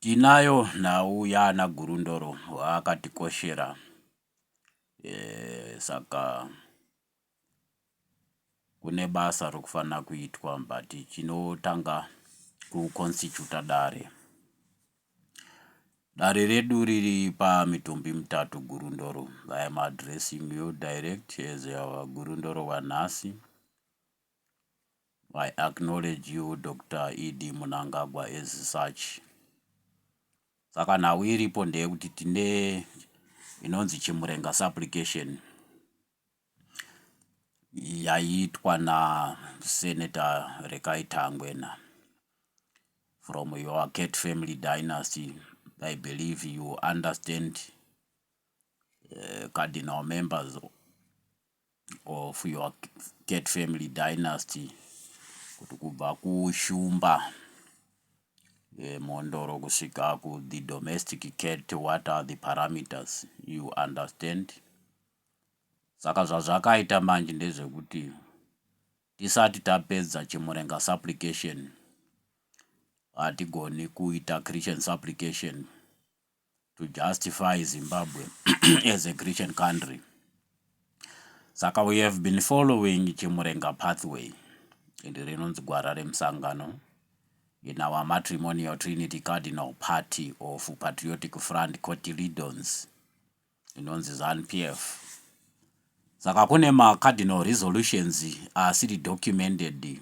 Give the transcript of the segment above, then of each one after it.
Tinayo nauyana Gurundoro wakatikoshera saka kune basa rokufana kuitwa but chinotanga kuconstituta dare redu riri pamitumbi mitatu Gurundoro. I am addressing you direct as our Gurundoro wanhasi. I acknowledge you Dr. E.D. Mnangagwa as such. Saka nhau iripo ndeyekuti tine inonzi chimurenga supplication yaitwa naSenator Rekaitangwena from your Cat family dynasty. I believe you understand cardinal members of your Cat family dynasty kuti kubva kuShumba Mondoro kusvika the domestic cat, what are the parameters, you understand. Saka zvazvakaita manje ndezvekuti tisati tapedza chimurenga supplication hatigoni kuita Christian supplication to justify Zimbabwe as a Christian country. Saka we have been following chimurenga pathway and rinonzi gwara remusangano in our matrimonial Trinity Cardinal Party of Patriotic Front Cotyledons inonzi ZANU-PF. Saka kune ma-cardinal resolutions asiri documented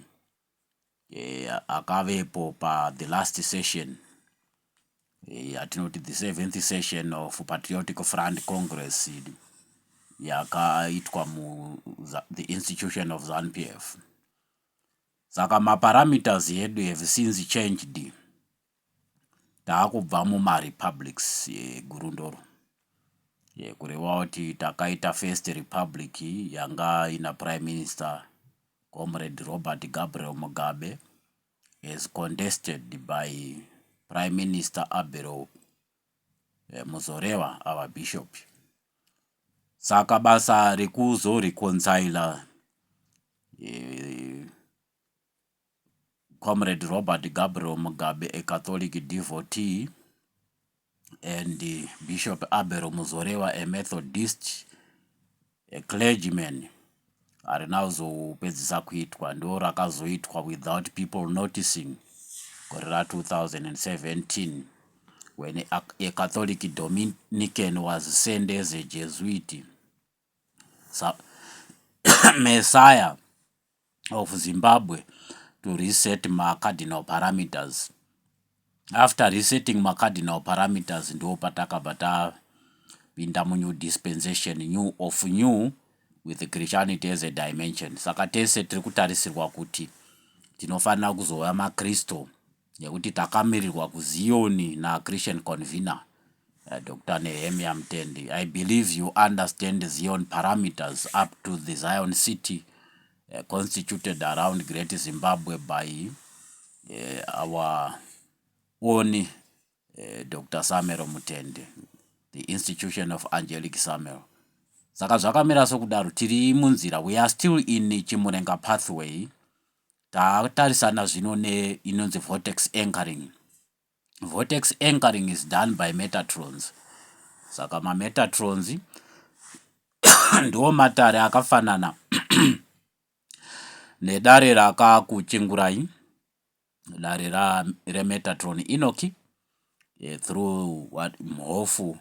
akavepo pa the last session atinoti the 7th session of Patriotic Front Congress yakaitwa the institution of ZANU-PF. Saka ma-parameters yedu have since changed. Taakubva muma-republics Gurundoro. Kureva kuti takaita first republic yanga ina prime minister Comrade Robert Gabriel Mugabe is contested by Prime Minister Abelo Muzorewa, our bishop. Saka basa rekuzo reconcile Comrade Robert Gabriel Mugabe, a Catholic devotee, and Bishop Abelo Muzorewa, a Methodist, a clergyman, are now zopedzisa kuitwa ndo rakazoitwa without people noticing korera 2017 when a Catholic Dominican was sent as a Jesuit, Messiah of Zimbabwe, to reset my cardinal parameters. After resetting my cardinal parameters, ndo patakabata pinda new dispensation, new of new, with Christianity as a dimension. Saka tese tiri kutarisirwa kuti tinofana kuzova maKristo nekuti takamirirwa kuZioni na Christian convener Dr. Nehemiah Mtendi. I believe you understand the Zion parameters up to the Zion city constituted around Great Zimbabwe by our own Dr. Samuel Mutende, the institution of Angelic Samuel. Saka zvakamira sokudaro tiri munzira. We are still in chimurenga pathway. Taatarisana zvino inonzi vortex anchoring. Vortex anchoring is done by Metatrons. Saka ma-Metatrons ndo matare akafanana nedare rakakuchingurai, dare reMetatron Inoki, through what mhofu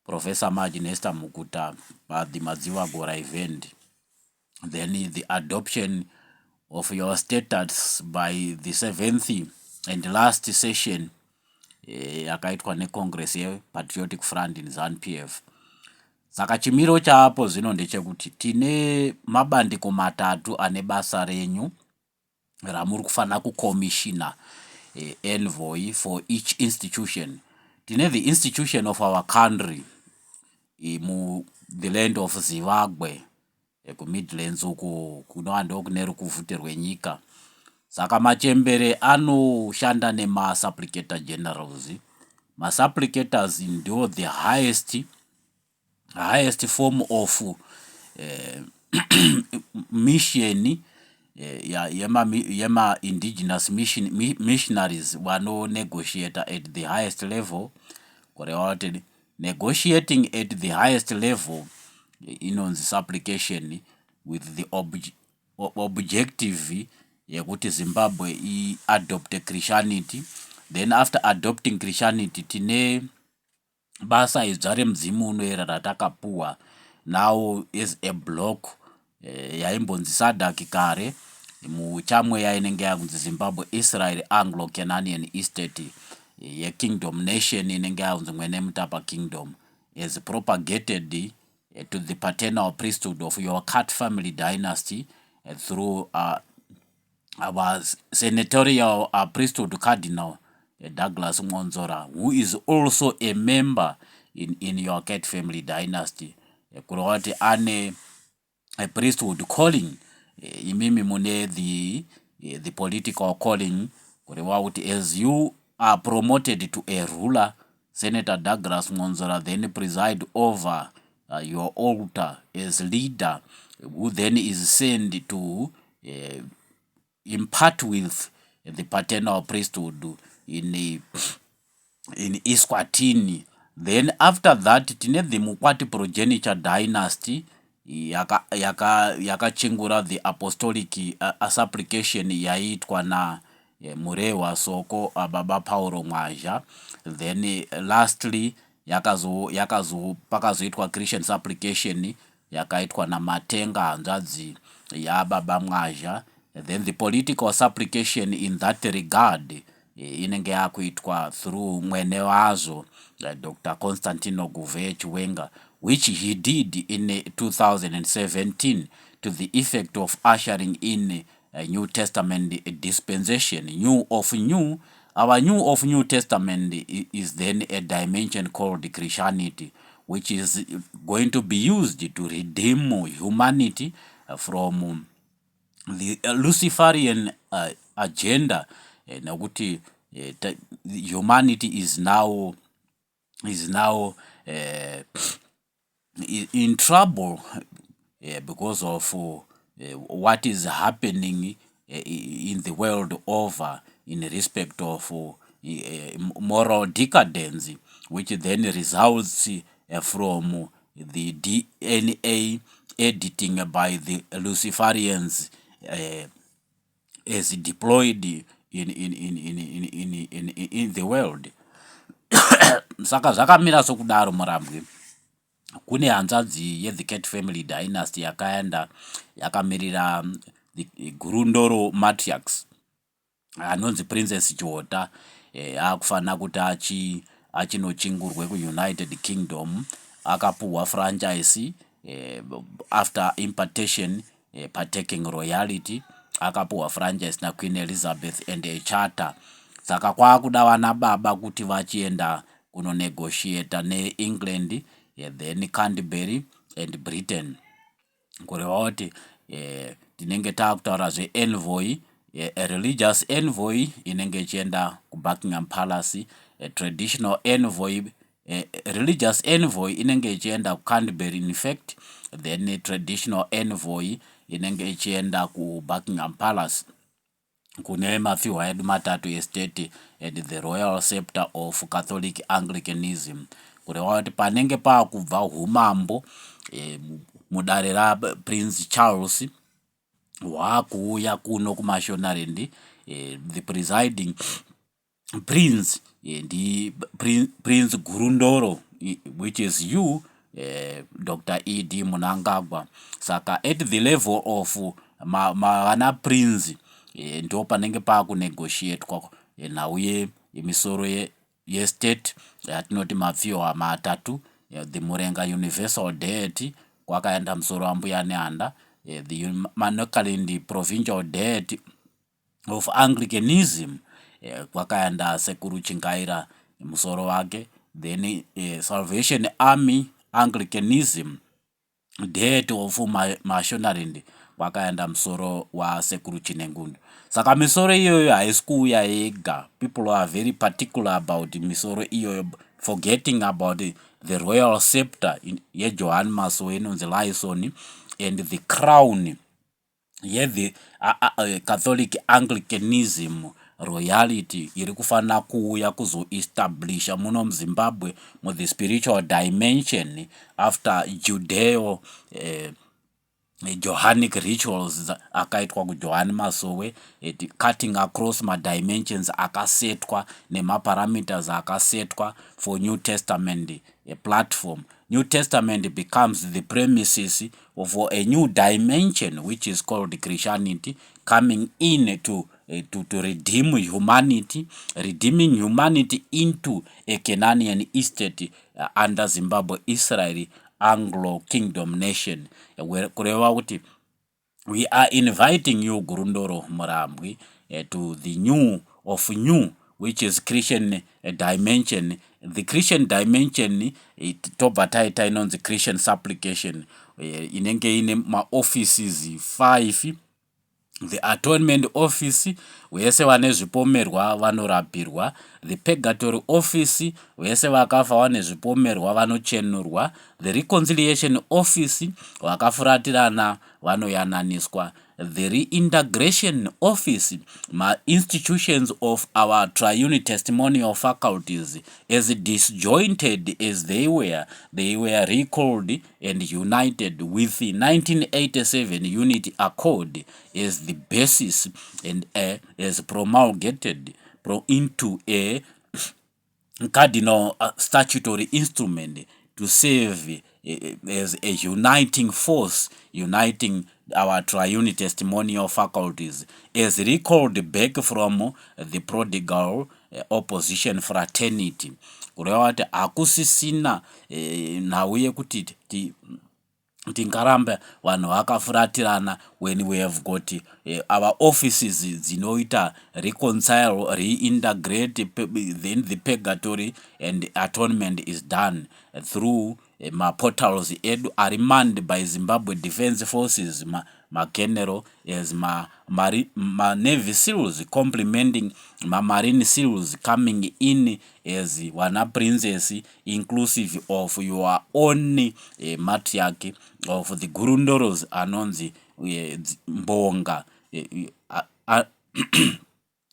Professor Maginesta Mukuta at the Madziwa Gora event. Then the adoption of your status by the 7th and last session yakaitwa neCongress Patriotic Front in ZANU-PF. Saka chimiro chaapo zvino ndechekuti tine mabandiko matatu ane basa renyu ramuri kufana kukomishina envoy for each institution. Tine the institution of our country the land of Zimbabwe kuMidlands uko kunoando kunero kuvhute rwenyika. Saka machembere anoshanda nema-supplicator generals. Ma-supplicators ndio the highest form of mission yema indigenous missionaries negotiate at the highest level. Kureva negotiating at the highest level this application with the objective yekuti Zimbabwe adopte Christianity. Then after adopting Christianity tine basa idzva remudzimu unoera ratakapuwa now is a block yaimbonzi SADC kare muchamwe yainenge yakunzi Zimbabwe Israel Anglo-Canadian Estate Kingdom Nation inenge yakunzi Mwene Mutapa Kingdom is propagated to the paternal priesthood of your Kat family dynasty through our senatorial priesthood cardinal Douglas Monzora, who is also a member in your Kat family dynasty. Kuroti ane a priesthood calling imimi mune the political calling kurewauti as you are promoted to a ruler, Senator Douglas Monzora then preside over your altar as leader, who then is sent to impart with the paternal priesthood in Eswatini. Then after that tine the Mukwati progeniture dynasty yakachingura the apostolic supplication yaitwa na Murewa Soko Baba Paulo Mwaja. Then lastly pakazoitwa Christian supplication yakaitwa na Matenga hanzvadzi ya Baba Mwaja. Then the political supplication in that regard inenge yakuitwa through mwene wazo Dr. Constantino Guve Chiwenga, which he did in 2017 to the effect of ushering in a New Testament dispensation. Our New Testament is then a dimension called Christianity, which is going to be used to redeem humanity from the Luciferian agenda. Nakuti humanity is now in trouble because of what is happening in the world over in respect of moral decadence, which then results from the DNA editing by the Luciferians as deployed in the world. Saka zvakamira sokudaro murambwe. Kune hanzvadzi the Kat family dynasty yakamirira the Gurundoro matriarchs anonzi Princess Chota akufana kuti achinochingurwe United Kingdom, akapuwa franchise after impartation partaking royalty, akapuwa franchise na Queen Elizabeth and a charter. Saka kwakuda vana baba kuti vachienda kunonegotiate neEngland, then Canterbury and Britain. Kureva kuti tinenge takutaura envoy, a religious envoy inenge ichienda kuBuckingham Palace, a traditional envoy, a religious envoy inenge ichienda kuCanterbury in fact, then a traditional envoy inenge ichienda kuBuckingham Palace kune mafiwa edu matatu estate and the royal scepter of Catholic Anglicanism. Kureva kuti panenge pakubva umambo mudare raPrince Charles hwakuuya kuno kuMashonaland, the presiding prince ndi Prince Gurundoro, which is you, Dr. E.D. Mnangagwa. Saka at the level of vana prince ndo panenge pakunegotiatwa nauye misoro yestate yatinoti mafiwa matatu, the Murenga Universal Deity kwakaenda musoro wambuya neanda, the Mnangagwa Provincial Deity of Anglicanism kwakaenda Sekuru Chingaira musoro wake, then Salvation Army Anglicanism Deity of Mashonaland kwakaenda musoro waSekuru Chinengundu. Saka misoro iyoyo haisi kuuya yega. People are very particular about misoro iyoyo, forgetting about the royal scepter yeJohn Masowe inonzi Lyson and the crown the Catholic Anglicanism royalty iri kufanira kuuya kuzoestablisha muno muZimbabwe the spiritual dimension after Judeo Johanic rituals akaitwa kuJohani Masowe, cutting across dimensions akasetwa nemaparameters akasetwa for New Testament platform. New Testament becomes the premises for a new dimension which is called Christianity, coming in to redeem humanity, redeeming humanity into a Canaanian estate under Zimbabwe, Israel, Anglo Kingdom nation. Kureva kuti we are inviting you Gurundoro Murambwi to the new of new, which is Christian dimension. The Christian dimension tobva taita inonzi Christian supplication inenge ine maoffices 5. The atonement office wese vane zvipomerwa vanorapirwa. The purgatory office wese vakafa vane zvipomerwa vanochenurwa. The reconciliation office vakafuratirana vanoyananiswa. The reintegration office, institutions of our triune testimonial faculties, as disjointed as they were recalled and united with the 1987 Unity Accord as the basis and as promulgated into a cardinal statutory instrument to serve as a uniting force, uniting our triune testimonial faculties, as recalled back from the prodigal opposition fraternity. Kureva kuti hakusisina nhau yekuti tingaramba vanhu vakafuratirana when we have got our offices dzinoita reconcile, reintegrate, then the purgatory and atonement is done through portals edu are manned by Zimbabwe Defense Forces, general as Navy SEALs complementing Marine SEALs coming in as wana princess, inclusive of your own matriarch of the Gurundoros anonzi Mbonga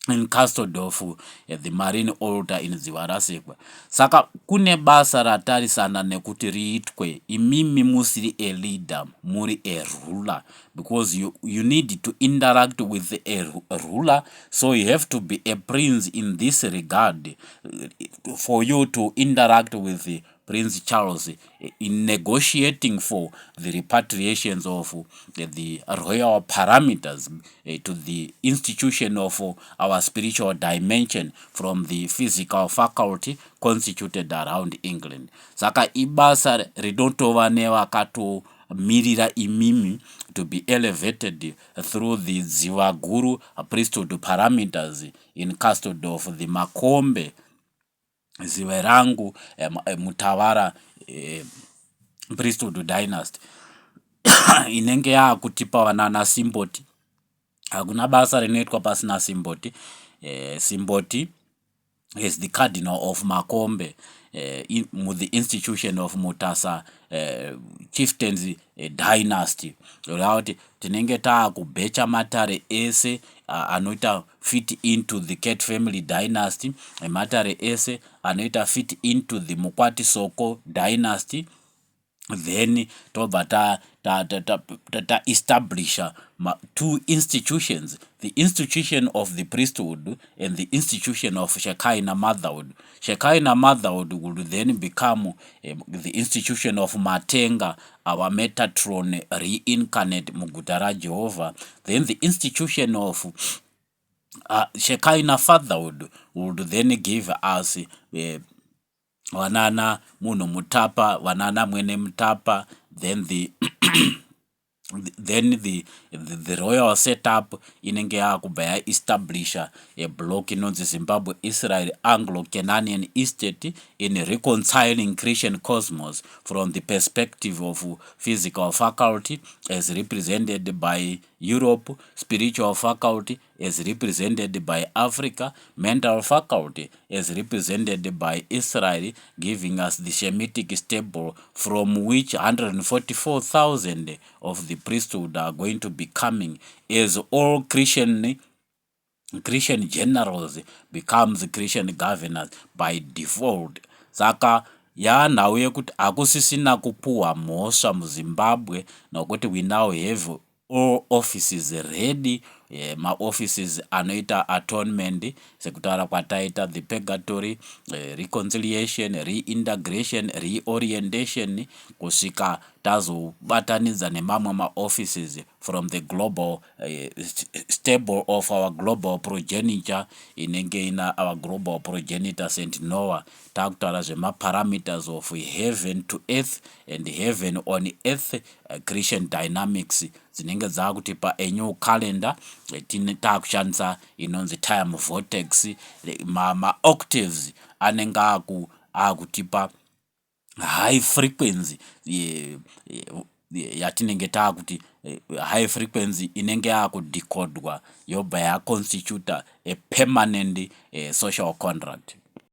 in custody of the Marine altar in Ziwarasekwa. Saka kune basa ratarisana nekuti riitwe. Imimi musiri a leader, muri a ruler, because you need to interact with a ruler, so you have to be a prince in this regard for you to interact with Prince Charles in negotiating for the repatriations of the royal parameters to the institution of our spiritual dimension from the physical faculty constituted around England. Saka ibasa ridotova nevakato mirira imimi to be elevated through the Zivaguru priesthood parameters in custody of the Makombe Ziverangu Mutawara priesthood dynasty. Inenge yakutipa vanana Simboti. Hakuna basa rinoitwa pasina Simboti. Simboti is the cardinal of Makombe with the institution of Mutasa chieftains dynasty. Rauti tinenge takubecha matare ese anoita fit into the Ket family dynasty, matare ese anoita fit into the Mukwati Soko dynasty. Then tobata ta establish two institutions, the institution of the priesthood and the institution of Shekinah motherhood. Shekinah motherhood would then become the institution of Matenga, our Metatron reincarnate Mugutara Jehovah. Then the institution of Shekinah fatherhood would then give us Wanana Muno Mutapa, Wanana Mwene Mutapa, then the the royal setup inenge yakubaya establish a block in the Zimbabwe Israel Anglo Canaanian estate in reconciling Christian cosmos from the perspective of physical faculty as represented by Europe, spiritual faculty is represented by Africa, mental faculty is represented by Israel, giving us the Shemitic stable from which 144,000 of the priesthood are going to be coming as all Christian generals becomes Christian governors by default. Saka yanhau yekuti akusisina kupuwa mhosva muZimbabwe nokuti we now have all offices ready, maoffices anoita atonement sekutaura kwataita the purgatory, reconciliation, reintegration, reorientation, kusvika tazobatanidza nemamwe maoffices from the global stable of our global progenitor inenge ina our global progenitor St. Noah. Takutaura zvemaparameters of heaven to earth and heaven on earth, Christian dynamics dzinenge dzakutipa a new calendar takushandisa inonzi time vortex. Ma-octaves anenge akutipa high frequency yatinenge takuti high frequency inenge yakudekodwa yobva yaconstituta a permanent social contract.